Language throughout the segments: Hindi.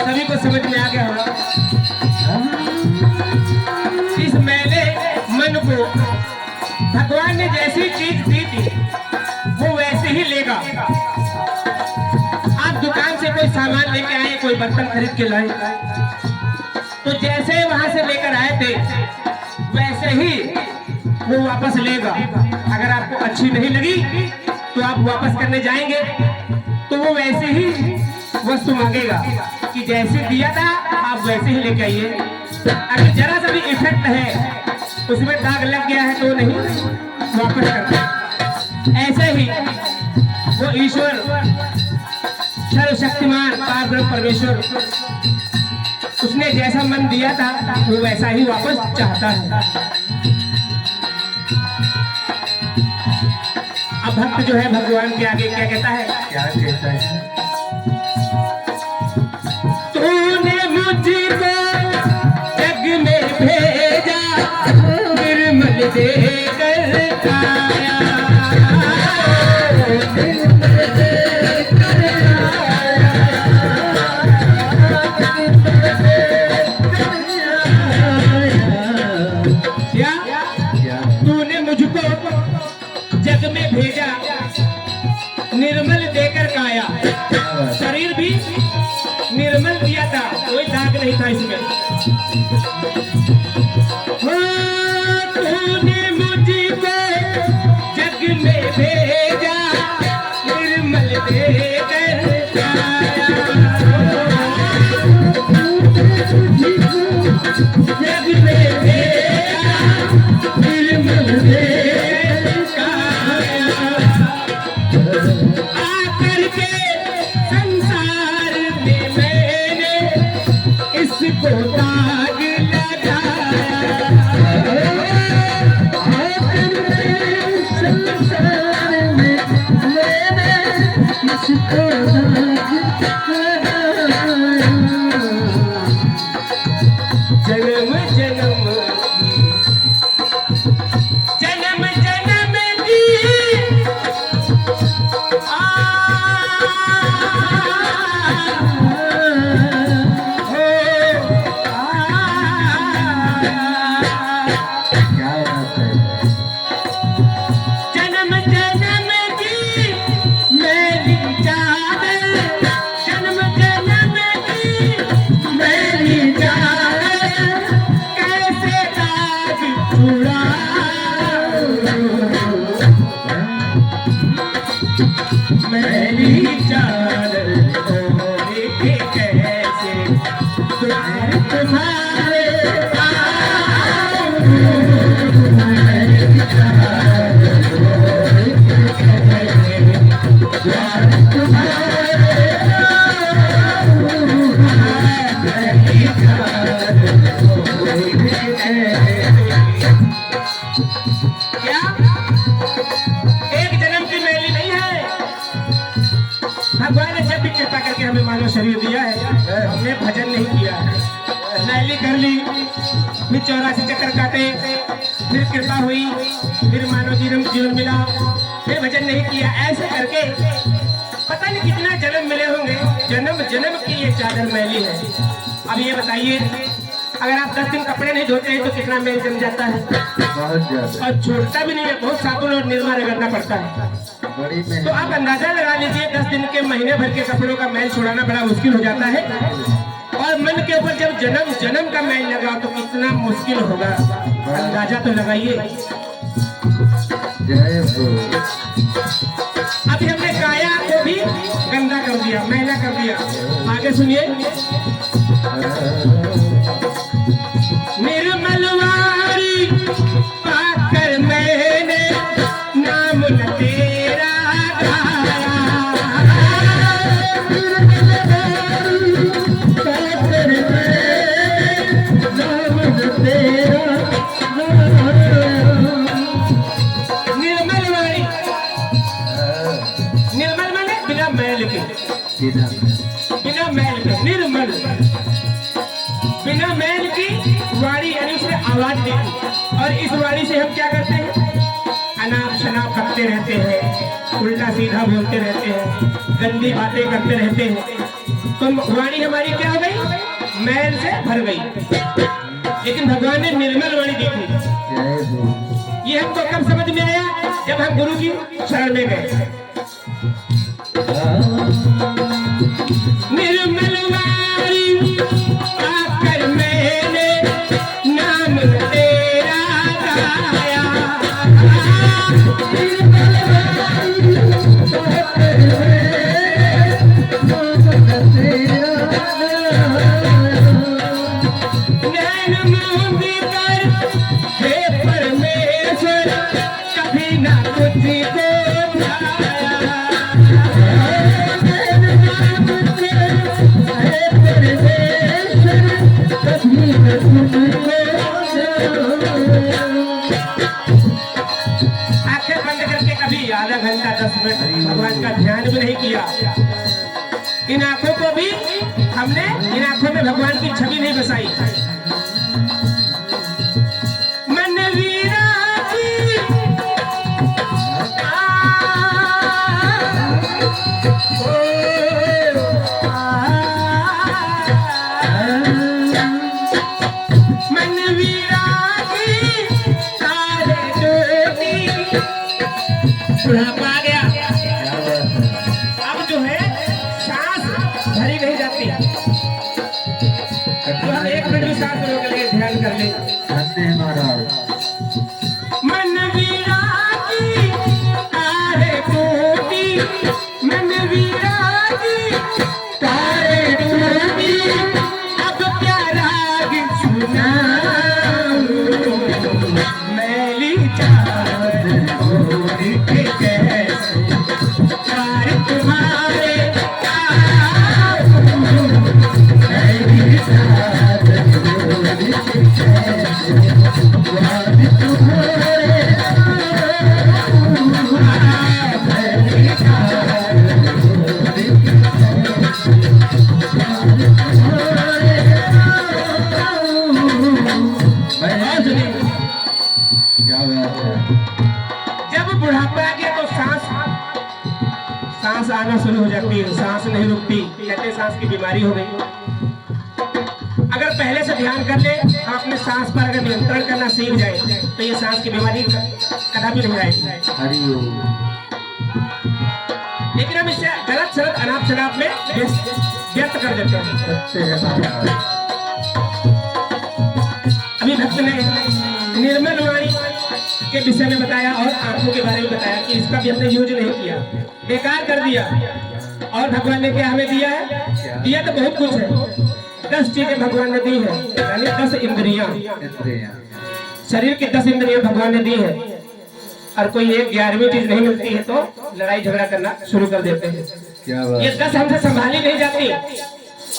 सभी को समझ में आ गया होगा। इस मैले मन को भगवान ने जैसी चीज दी थी वो वैसे ही लेगा। आप दुकान से कोई सामान लेके आए, कोई बर्तन खरीद के लाए, तो जैसे वहां से लेकर आए थे वैसे ही वो वापस लेगा। अगर आपको अच्छी नहीं लगी तो आप वापस करने जाएंगे तो वो वैसे ही वस्तु मांगेगा कि जैसे दिया था आप वैसे ही लेके आइए। अगर जरा सा भी इफेक्ट है, उसमें दाग लग गया है तो नहीं वापस करता। ऐसे ही वो ईश्वर सर्वशक्तिमान पारब्रह्म परमेश्वर, उसने जैसा मन दिया था वो वैसा ही वापस चाहता है। अब भक्त जो है भगवान के आगे क्या कहता है? क्या कहता है? तूने मुझको जग में भेजा, निर्मल देकर आया। तूने मुझको जग में भेजा, निर्मल देकर काया। शरीर भी निर्मल दिया था, कोई दाग नहीं था इसमें। तूने मुझको जग में भेजा, निर्मल देकर काया। जग में भेजा, निर्मल देकर काया। आकर के संसार में मैंने इसको दाग लगाया। आकर के संसार में मैंने इसको दाग लगाया। जन्म जन्म जन्म जन्म की जन्म जन्म की मेरी चादर, जन्म जन्म की मेरी चादर, कैसे दाग छुड़ाऊं मेरी चादर ओढ़े के कैसे तुम्हारे क्या एक जन्म की मैली नहीं है। भगवान ने जब भी कृपा करके हमें मानव शरीर दिया है, हमने भजन नहीं किया है, मैली कर ली, फिर 84 चक्कर काटे, फिर कृपा हुई, फिर मानव जीवन मिला, फिर भजन नहीं किया। ऐसे करके पता नहीं कितना जन्म मिले होंगे, जन्म जन्म की ये चादर मैली है। अब ये बताइए, अगर आप 10 दिन कपड़े नहीं धोते हैं तो कितना मैल जम जाता है? बहुत ज्यादा। और छोड़ता भी नहीं है, बहुत साबुन और निरमा रगड़ना पड़ता है। तो आप अंदाजा लगा लीजिए 10 दिन के महीने भर के कपड़ों का मैल छुड़ाना बड़ा मुश्किल हो जाता है, और मन के ऊपर जब जन्म जन्म का मैल लगा तो कितना मुश्किल होगा, अंदाजा तो लगाइए। अभी हमने काया को भी गंदा कर दिया, मैला कर दिया। आगे सुनिए, निर्मलवारी पाकर मैंने नाम न तेरा गाया, पाकर मैंने नाम न तेरा निर्मलवारी, निर्मल माने बिना मैल के, बिना मैल के निर्मल, बिना मैल की वाणी यानी उसने आवाज देखी। और इस वाणी से हम क्या करते हैं, अनाप शनाप करते रहते हैं, उल्टा सीधा बोलते रहते हैं, गंदी बातें करते रहते हैं, तो वाणी हमारी क्या हो गई, मैल से भर गई। लेकिन भगवान ने निर्मल वाणी देखी। ये हमको कब समझ में आया, जब हम गुरु की शरण में गए। निर्मल वाणी आकर मैंने नाम तेरा गाया, निर्मल वाणी आकर नैन मूंद कर हे परमेश्वर कभी ना तुझको आंखें बंद करके कभी आधा घंटा 10 मिनट भगवान का ध्यान भी नहीं किया। इन आंखों को भी हमने, इन आंखों में भगवान की छवि नहीं बसाई। मन विरागी मन विरागी सारे ज्योति, बुढ़ापा आ गया। अब जो है सांस भरी नहीं जाती, तो हम 1 मिनट भी सांस रोक ले, ध्यान कर ले। मन विरागी तारे टूटी, मन विरागी तारे टूटी, अब क्या राग सुनाऊं, मैली चादर ओढ़ के कैसे प्यार तुम्हारे आऊं, मैली चादर ओढ़ के कैसे प्यार तुम्हारे आऊं, मैली चादर ओढ़ के कैसे प्यार तुम्हारे आऊं। जब बुढ़ापा आ गया तो सांस आना शुरू हो जाती है, सांस नहीं रुकती, कहते हैं सांस की बीमारी हो गई। अगर पहले से ध्यान कर ले, हम अपने सांस पर अगर नियंत्रण करना सीख जाए तो ये सांस की बीमारी कदापि नहीं आएगी। लेकिन हम इसे गलत सलत अनाप शनाप में व्यक्त कर देते हैं। अभी भक्त ने निर्मल वाणी के विषय में बताया और आंखों के बारे में बताया कि इसका भी हमने यूज नहीं किया, बेकार कर दिया। और भगवान ने क्या हमें दिया है, दिया तो बहुत कुछ है। 10 चीजें भगवान ने दी है, यानी 10 इंद्रियां, शरीर की 10 इंद्रियां भगवान ने दी है। और कोई एक 11वीं चीज नहीं मिलती है तो लड़ाई झगड़ा करना शुरू कर देते हैं। ये 10 हमसे संभाली नहीं जाती,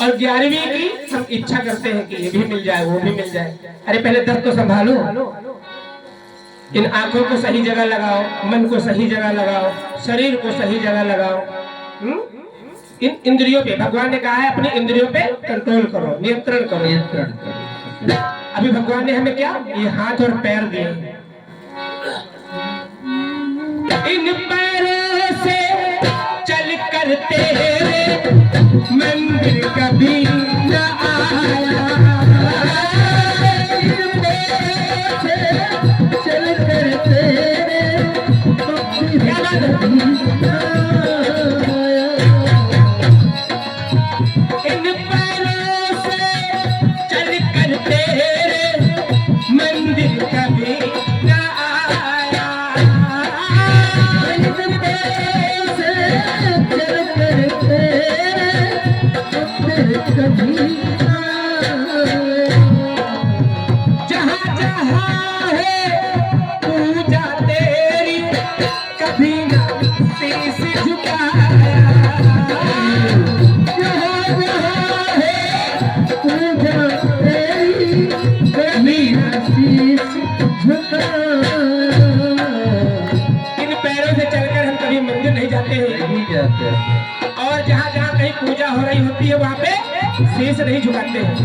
और 11वीं की हम इच्छा करते हैं कि ये भी मिल जाए, वो भी मिल जाए। अरे पहले 10 तो संभालो। इन आंखों को सही जगह लगाओ, मन को सही जगह लगाओ, शरीर को सही जगह लगाओ। इन इंद्रियों पे भगवान ने कहा है अपनी इंद्रियों पे कंट्रोल करो, नियंत्रण करो। अभी भगवान ने हमें क्या, ये हाथ और पैर दिए। इन पैरों से चल कर तेरे मंदिर कभी न आया, चल कर तेरे और जहाँ जहाँ कहीं पूजा हो रही होती है वहाँ पे शीश नहीं झुकाते हैं।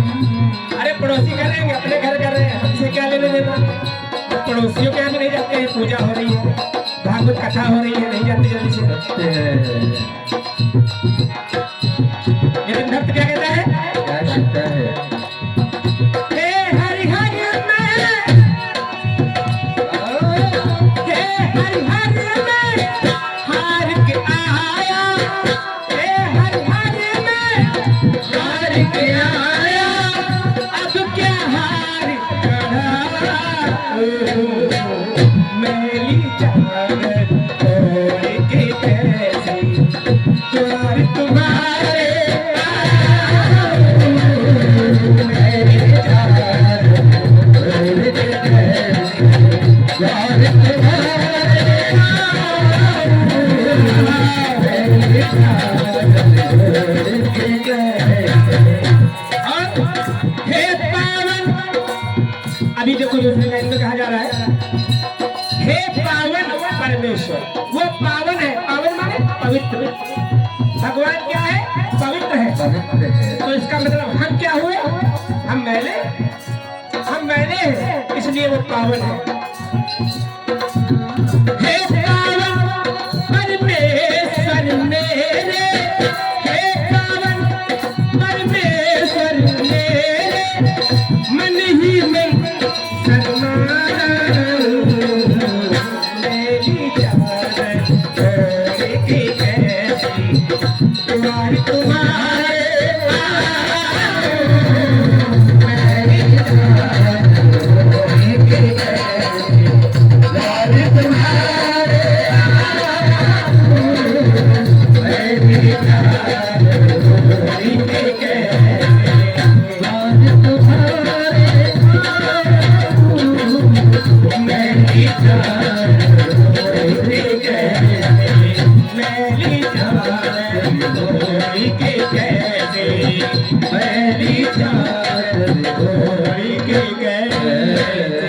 अरे पड़ोसी कर रहे हैं, अपने घर कर रहे हैं, हमसे क्या लेने देना। पड़ोसियों के यहाँ भी नहीं जाते हैं, पूजा हो रही है, भागवत कथा हो रही है, नहीं जाते जल्दी से। लेकिन भक्त क्या कहता है? क्या कहता है? हे हरि हरि में, हे हरि हरि में हार के आया, हे हरि हरि में हार के आया, अब क्या हार मेरी चादर छोड़ के कैसे द्वार तुम्हारे मेरी चादर छोड़ के कैसे द्वार तुम्हारे मेरी चादर छोड़ के कैसे। और हे पावन, अभी देखो दूसरे लाइन में कहा जा रहा है, हे पावन परमेश्वर। वो पावन है, पावन माने पवित्र। भगवान क्या है? पवित्र है। तो इसका मतलब हम क्या हुए? हम मैले हैं, इसलिए वो पावन है। हे पावन परमेश्वर मेरे, हे पावन परमेश्वर मेरे, मन ही में शर्माना मेरी चादर छोड़ के कैसी द्वार तुम्हारे मेरी चादर छोड़ के कैसी द्वार तुम्हारे मेरी चादर छोड़ के कैसी द्वार तुम्हारे मेरी चादर छोड़ के कैसे, मेरी चादर छोड़ के कैसे, मेरी चादर छोड़ के कैसे।